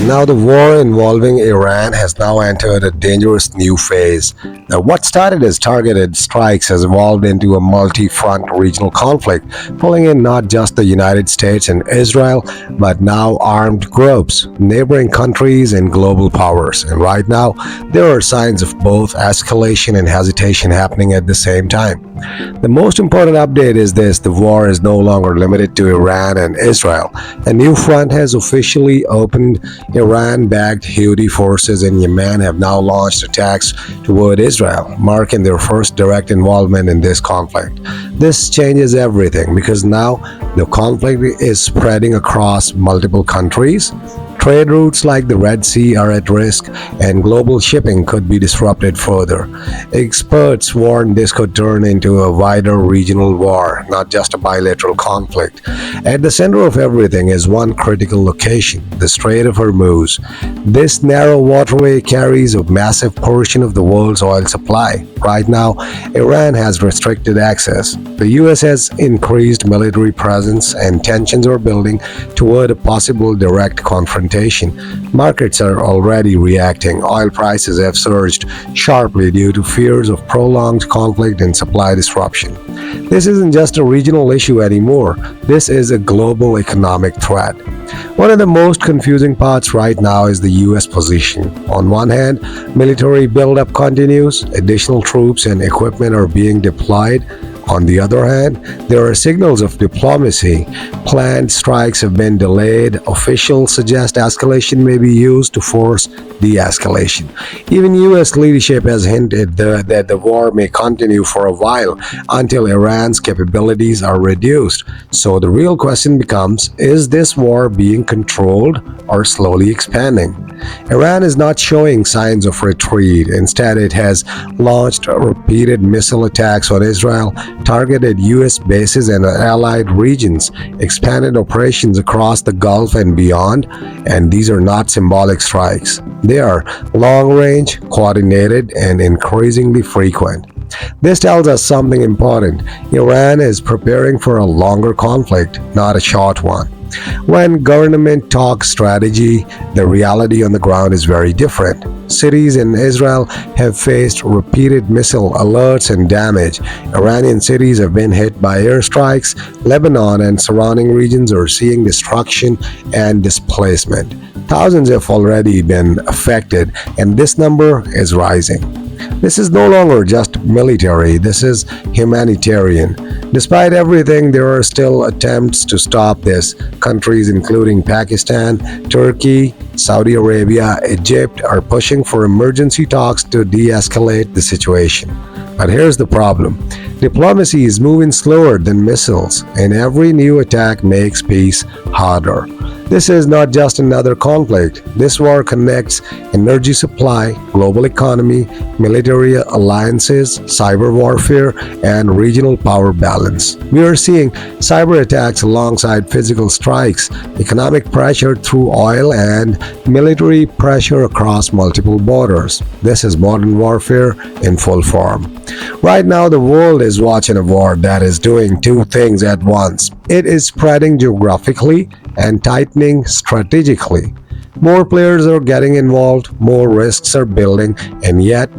Now the war involving Iran has now entered a dangerous new phase. Now, what started as targeted strikes has evolved into a multi-front regional conflict, pulling in not just the United States and Israel, but now armed groups, neighboring countries, and global powers. And right now, there are signs of both escalation and hesitation happening at the same time. The most important update is this: the war is no longer limited to Iran and Israel. A new front has officially opened. Iran-backed Houthi forces in Yemen have now launched attacks toward Israel, marking their first direct involvement in this conflict. This changes everything because now the conflict is spreading across multiple countries. Trade routes like the Red Sea are at risk, and global shipping could be disrupted further. Experts warn this could turn into a wider regional war, not just a bilateral conflict. At the center of everything is one critical location: the Strait of Hormuz. This narrow waterway carries a massive portion of the world's oil supply. Right now, Iran has restricted access. The US has increased military presence, and tensions are building toward a possible direct confrontation. Markets are already reacting. Oil prices have surged sharply due to fears of prolonged conflict and supply disruption. This isn't just a regional issue anymore. This is a global economic threat. One of the most confusing parts right now is the US position. On one hand, military buildup continues, additional troops and equipment are being deployed. On the other hand, there are signals of diplomacy. Planned strikes have been delayed. Officials suggest escalation may be used to force de-escalation. Even U.S. leadership has hinted that the war may continue for a while until Iran's capabilities are reduced. So the real question becomes, is this war being controlled or slowly expanding? Iran is not showing signs of retreat. Instead, it has launched repeated missile attacks on Israel, targeted U.S. bases and allied regions, expanded operations across the Gulf and beyond, and these are not symbolic strikes. They are long-range, coordinated, and increasingly frequent. This tells us something important. Iran is preparing for a longer conflict, not a short one. When government talks strategy, the reality on the ground is very different. Cities in Israel have faced repeated missile alerts and damage. Iranian cities have been hit by airstrikes. Lebanon and surrounding regions are seeing destruction and displacement. Thousands have already been affected, and this number is rising. This is no longer just military, this is humanitarian. Despite everything, there are still attempts to stop this. Countries including Pakistan, Turkey, Saudi Arabia, Egypt are pushing for emergency talks to de-escalate the situation. But here's the problem. Diplomacy is moving slower than missiles, and every new attack makes peace harder. This is not just another conflict. This war connects energy supply, global economy, military alliances, cyber warfare, and regional power balance. We are seeing cyber attacks alongside physical strikes, economic pressure through oil, and military pressure across multiple borders. This is modern warfare in full form. Right now, the world is watching a war that is doing two things at once. It is spreading geographically and tightening strategically. More players are getting involved, more risks are building, and yet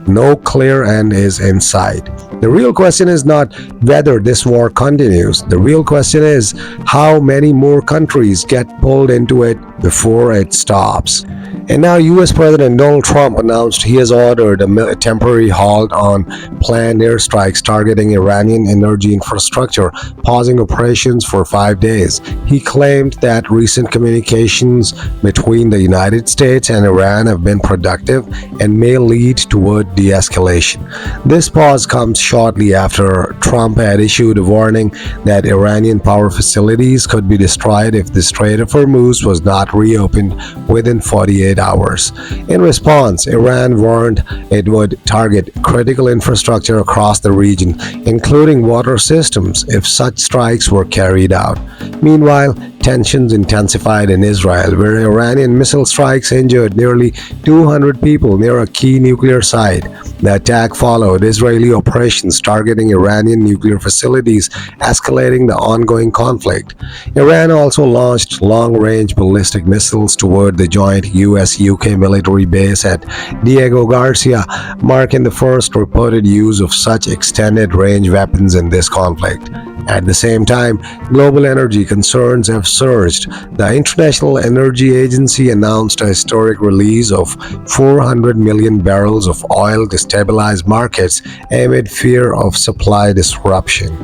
no clear end is in sight. The real question is not whether this war continues. The real question is how many more countries get pulled into it before it stops. And now US President Donald Trump announced he has ordered a temporary halt on planned airstrikes targeting Iranian energy infrastructure, pausing operations for 5 days. He claimed that recent communications between the United States and Iran have been productive and may lead toward de-escalation. This pause comes shortly after Trump had issued a warning that Iranian power facilities could be destroyed if the Strait of Hormuz was not reopened within 48 hours. In response, Iran warned it would target critical infrastructure across the region, including water systems, if such strikes were carried out. Meanwhile, tensions intensified in Israel, where Iranian missile strikes injured nearly 200 people near a key nuclear site. The attack followed Israeli operations targeting Iranian nuclear facilities, escalating the ongoing conflict. Iran also launched long-range ballistic missiles toward the joint US-UK military base at Diego Garcia, marking the first reported use of such extended-range weapons in this conflict. At the same time, global energy concerns have surged. The International Energy Agency announced a historic release of 400 million barrels of oil to stabilize markets amid fear of supply disruption.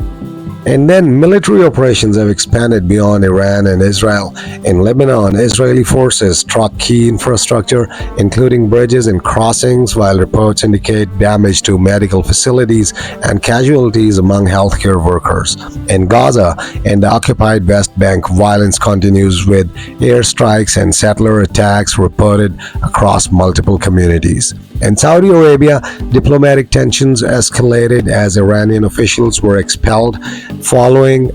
And then military operations have expanded beyond Iran and Israel. In Lebanon, Israeli forces struck key infrastructure, including bridges and crossings, while reports indicate damage to medical facilities and casualties among healthcare workers. In Gaza and the occupied West Bank, violence continues with airstrikes and settler attacks reported across multiple communities. In Saudi Arabia, diplomatic tensions escalated as Iranian officials were expelled following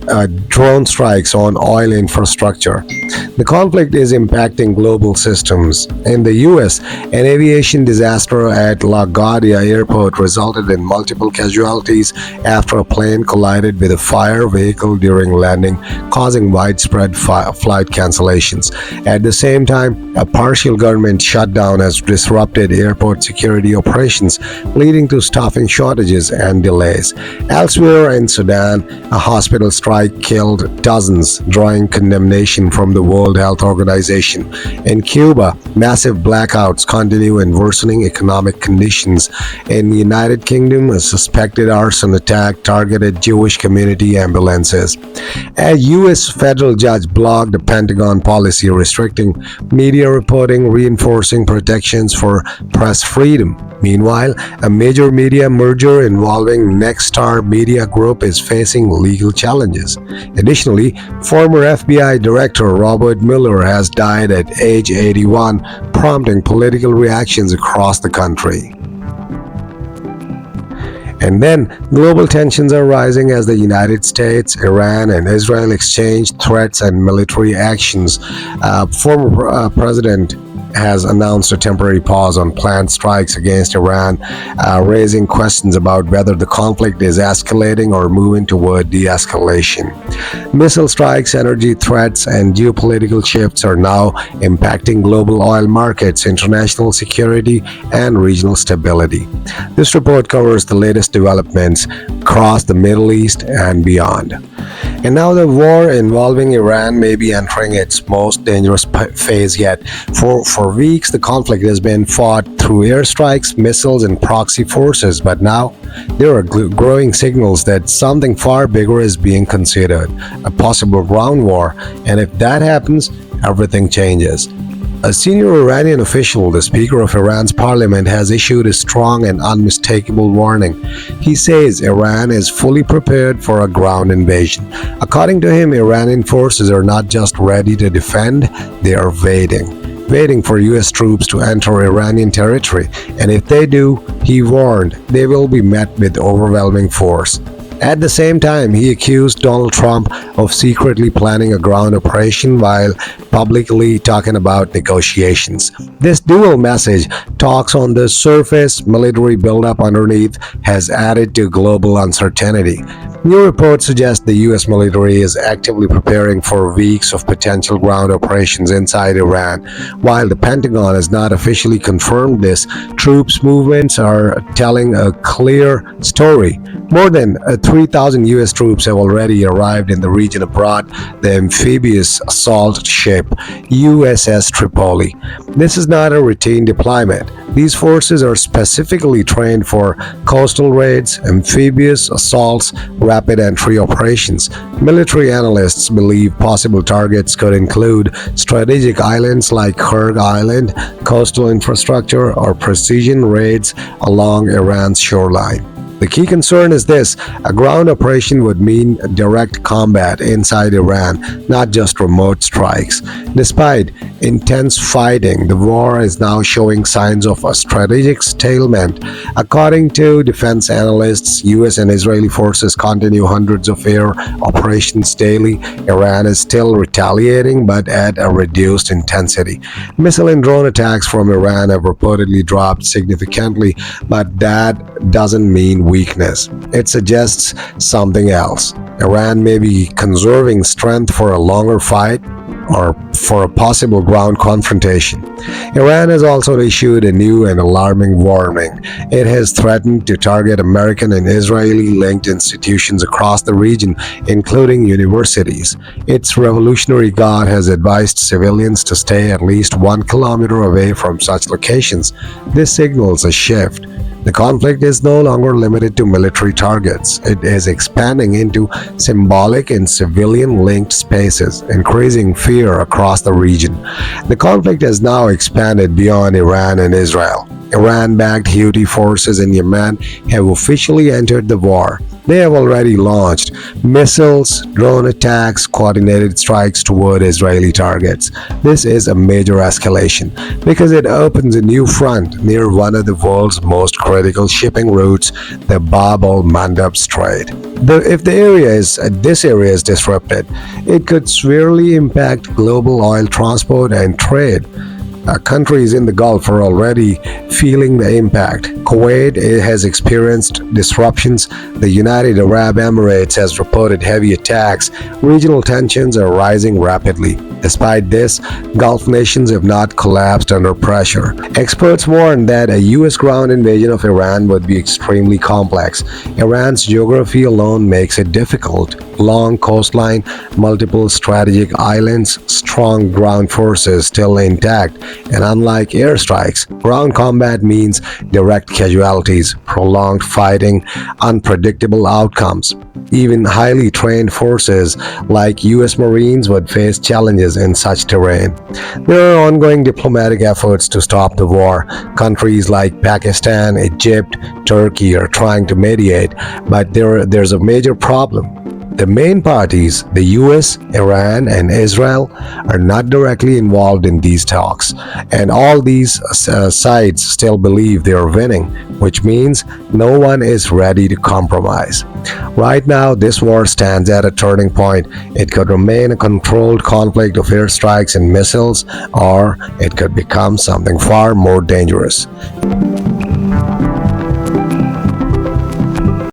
drone strikes on oil infrastructure. The conflict is impacting global systems. In the US, an aviation disaster at LaGuardia Airport resulted in multiple casualties after a plane collided with a fire vehicle during landing, causing widespread flight cancellations. At the same time, a partial government shutdown has disrupted airport security operations, leading to staffing shortages and delays. Elsewhere in Sudan, a hospital strike killed dozens, drawing condemnation from the World Health Organization. In Cuba, massive blackouts continue and worsening economic conditions. In the United Kingdom, a suspected arson attack targeted Jewish community ambulances. A U.S. federal judge blocked a Pentagon policy restricting media reporting, reinforcing protections for press freedom. Meanwhile, a major media merger involving Nexstar Media Group is facing legal challenges. Additionally, former FBI Director Robert Mueller has died at age 81, prompting political reactions across the country. And then, global tensions are rising as the United States, Iran, and Israel exchange threats and military actions. Former President has announced a temporary pause on planned strikes against Iran, raising questions about whether the conflict is escalating or moving toward de-escalation. Missile strikes, energy threats, and geopolitical shifts are now impacting global oil markets, international security, and regional stability. This report covers the latest developments across the Middle East and beyond. And now the war involving Iran may be entering its most dangerous phase yet. For weeks, the conflict has been fought through airstrikes, missiles, and proxy forces, but now there are growing signals that something far bigger is being considered, a possible ground war, and if that happens, everything changes. A senior Iranian official, the Speaker of Iran's parliament, has issued a strong and unmistakable warning. He says Iran is fully prepared for a ground invasion. According to him, Iranian forces are not just ready to defend, they are waiting for US troops to enter Iranian territory, and if they do, he warned, they will be met with overwhelming force. At the same time, he accused Donald Trump of secretly planning a ground operation while publicly talking about negotiations. This dual message, talks on the surface, military buildup underneath, has added to global uncertainty. New reports suggest the U.S. military is actively preparing for weeks of potential ground operations inside Iran. While the Pentagon has not officially confirmed this, troops movements are telling a clear story. More than 3,000 U.S. troops have already arrived in the region aboard the amphibious assault ship USS Tripoli. This is not a routine deployment. These forces are specifically trained for coastal raids, amphibious assaults, rapid entry operations. Military analysts believe possible targets could include strategic islands like Kurg Island, coastal infrastructure, or precision raids along Iran's shoreline. The key concern is this: a ground operation would mean direct combat inside Iran, not just remote strikes. Despite intense fighting, the war is now showing signs of a strategic stalemate. According to defense analysts, US and Israeli forces continue hundreds of air operations daily. Iran is still retaliating, but at a reduced intensity. Missile and drone attacks from Iran have reportedly dropped significantly, but that doesn't mean weakness. It suggests something else. Iran may be conserving strength for a longer fight or for a possible ground confrontation. Iran has also issued a new and alarming warning. It has threatened to target American and Israeli-linked institutions across the region, including universities. Its Revolutionary Guard has advised civilians to stay at least 1 kilometer away from such locations. This signals a shift. The conflict is no longer limited to military targets. It is expanding into symbolic and civilian-linked spaces, increasing fear across the region. The conflict has now expanded beyond Iran and Israel. Iran-backed Houthi forces in Yemen have officially entered the war. They have already launched missiles, drone attacks, coordinated strikes toward Israeli targets. This is a major escalation because it opens a new front near one of the world's most critical shipping routes, the Bab el-Mandab Strait. If this area is disrupted, it could severely impact global oil transport and trade. Countries in the Gulf are already feeling the impact. Kuwait has experienced disruptions. The United Arab Emirates has reported heavy attacks. Regional tensions are rising rapidly. Despite this, Gulf nations have not collapsed under pressure. Experts warn that a U.S. ground invasion of Iran would be extremely complex. Iran's geography alone makes it difficult. Long coastline, multiple strategic islands, strong ground forces still intact, and unlike airstrikes, ground combat means direct casualties, prolonged fighting, unpredictable outcomes. Even highly trained forces like U.S. Marines would face challenges in such terrain. There are ongoing diplomatic efforts to stop the war. Countries like Pakistan, Egypt, Turkey are trying to mediate, but there's a major problem. The main parties, the US, Iran, and Israel, are not directly involved in these talks, and all these sides still believe they are winning, which means no one is ready to compromise. Right now, this war stands at a turning point. It could remain a controlled conflict of airstrikes and missiles, or it could become something far more dangerous.